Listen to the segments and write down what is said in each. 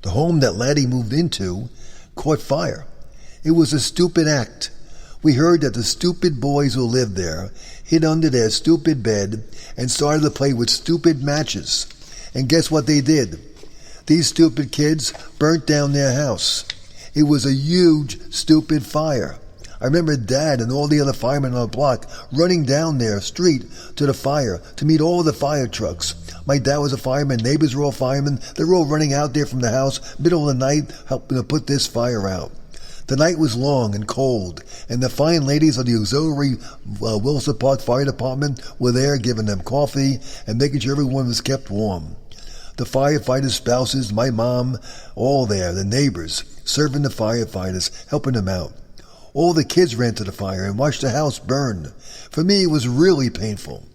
The home that Laddie moved into caught fire. It was a stupid act. We heard that the stupid boys who lived there hid under their stupid bed and started to play with stupid matches. And guess what they did? These stupid kids burnt down their house. It was a huge, stupid fire. I remember Dad and all the other firemen on the block running down their street to the fire to meet all the fire trucks. My dad was a fireman, neighbors were all firemen. They were all running out there from the house, middle of the night, helping to put this fire out. The night was long and cold, and the fine ladies of the auxiliary Wilson Park Fire Department were there giving them coffee and making sure everyone was kept warm. The firefighters' spouses, my mom, all there, the neighbors, serving the firefighters, helping them out. All the kids ran to the fire and watched the house burn. For me, it was really painful.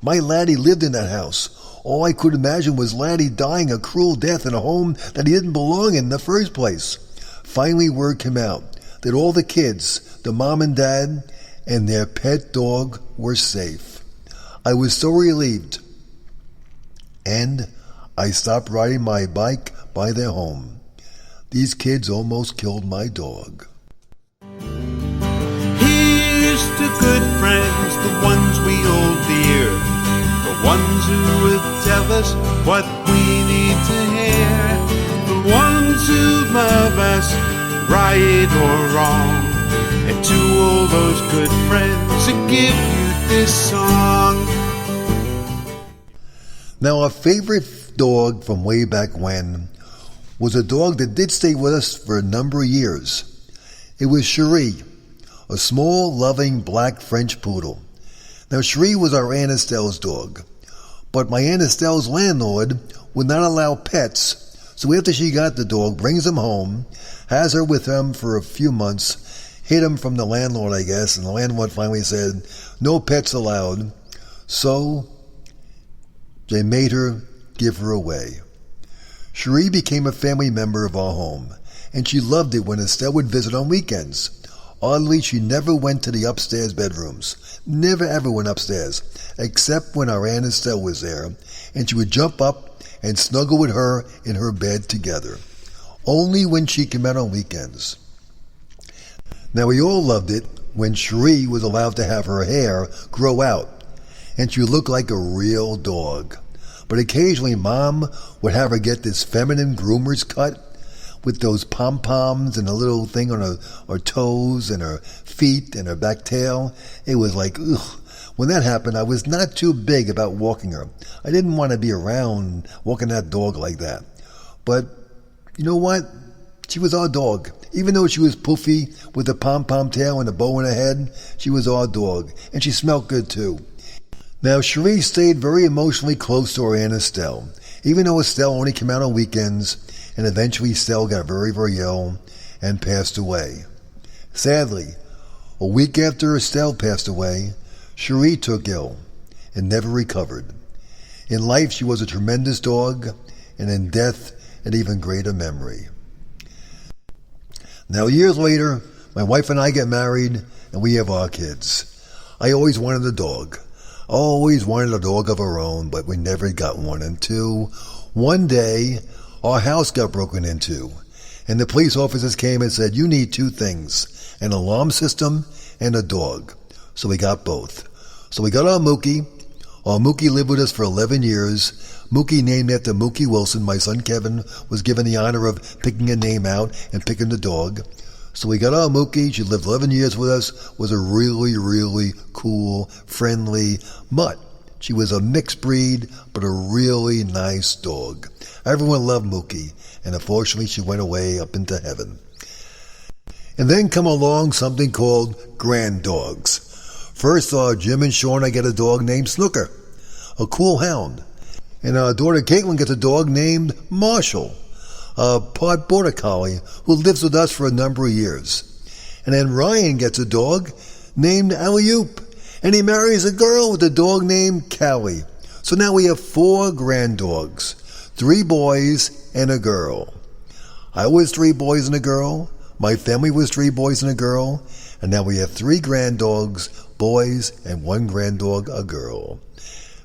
My Laddie lived in that house. All I could imagine was Laddie dying a cruel death in a home that he didn't belong in the first place. Finally, word came out that all the kids, the mom and dad, and their pet dog were safe. I was so relieved. And I stopped riding my bike by their home. These kids almost killed my dog. Here's to good friends, the ones we hold dear, the ones who will tell us what we need to hear, the ones who love us, right or wrong, and to all those good friends who give you this song. Now, our favorite dog from way back when was a dog that did stay with us for a number of years. It was Cherie, a small, loving black French poodle. Now, Cherie was our Aunt Estelle's dog, but my Aunt Estelle's landlord would not allow pets, so after she got the dog, brings him home, has her with him for a few months, hid him from the landlord, I guess, and the landlord finally said, no pets allowed, so they made her give her away. Cherie became a family member of our home, and she loved it when Estelle would visit on weekends. Oddly, she never went to the upstairs bedrooms. Never ever went upstairs, except when our Aunt Estelle was there, and she would jump up and snuggle with her in her bed together. Only when she came out on weekends. Now, we all loved it when Cherie was allowed to have her hair grow out, and she would look like a real dog. But occasionally, Mom would have her get this feminine groomer's cut with those pom-poms and a little thing on her toes and her feet and her back tail. It was like, ugh. When that happened, I was not too big about walking her. I didn't want to be around walking that dog like that. But you know what? She was our dog. Even though she was poofy with a pom-pom tail and a bow in her head, she was our dog. And she smelled good too. Now, Cherie stayed very emotionally close to her Aunt Estelle, even though Estelle only came out on weekends, and eventually Estelle got very, very ill and passed away. Sadly, a week after Estelle passed away, Cherie took ill and never recovered. In life, she was a tremendous dog, and in death, an even greater memory. Now, years later, my wife and I get married, and we have our kids. I always wanted a dog. Always wanted a dog of our own, but we never got one. Until one day, our house got broken into, and the police officers came and said, you need two things, an alarm system and a dog. So we got both. So we got our Mookie. Our Mookie lived with us for 11 years. Mookie, named after Mookie Wilson, my son Kevin, was given the honor of picking a name out and picking the dog. So we got our Mookie. She lived 11 years with us, was a really, really cool, friendly mutt. She was a mixed breed, but a really nice dog. Everyone loved Mookie, and unfortunately she went away up into heaven. And then come along something called grand dogs. First, our Jim and Shauna get a dog named Snooker, a cool hound. And our daughter Caitlin gets a dog named Marshall, a part border collie who lives with us for a number of years. And then Ryan gets a dog named Alley-Oop, and he marries a girl with a dog named Callie. So now we have 4 grand dogs, 3 boys and a girl. I was 3 boys and a girl. My family was 3 boys and a girl. And now we have 3 grand dogs, boys, and 1 grand dog, a girl.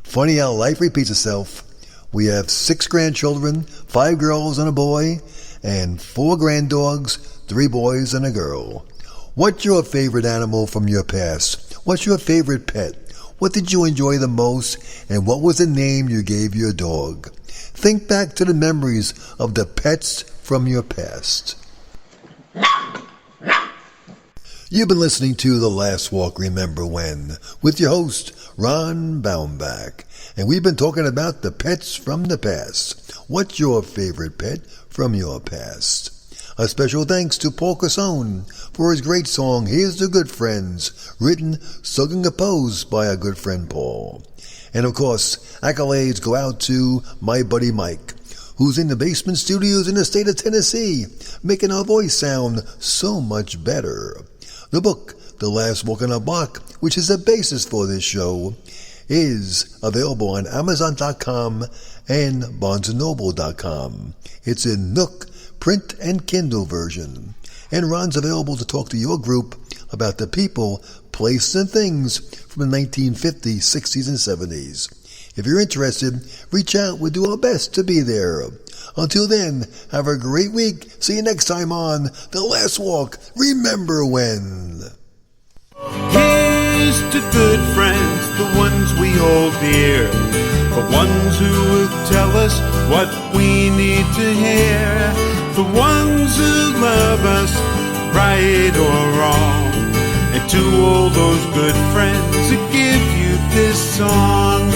Funny how life repeats itself. We have 6 grandchildren, 5 girls and a boy, and 4 granddogs, 3 boys and a girl. What's your favorite animal from your past? What's your favorite pet? What did you enjoy the most, and what was the name you gave your dog? Think back to the memories of the pets from your past. You've been listening to The Last Walk Remember When with your host, Ron Baumbach. And we've been talking about the pets from the past. What's your favorite pet from your past? A special thanks to Paul Cassone for his great song, Here's to Good Friends, written, sung and composed by our good friend Paul. And of course, accolades go out to my buddy Mike, who's in the basement studios in the state of Tennessee, making our voice sound so much better. The book, The Last Walk in a Block, which is the basis for this show, is available on Amazon.com and BarnesandNoble.com. It's in Nook, print and Kindle version. And Ron's available to talk to your group about the people, places, and things from the 1950s, 60s, and 70s. If you're interested, reach out. We'll do our best to be there. Until then, have a great week. See you next time on The Last Walk. Remember when. Here's to good friends, the ones we hold dear, the ones who will tell us what we need to hear, the ones who love us, right or wrong, and to all those good friends who give you this song,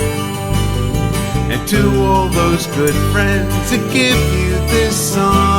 and to all those good friends who give you this song.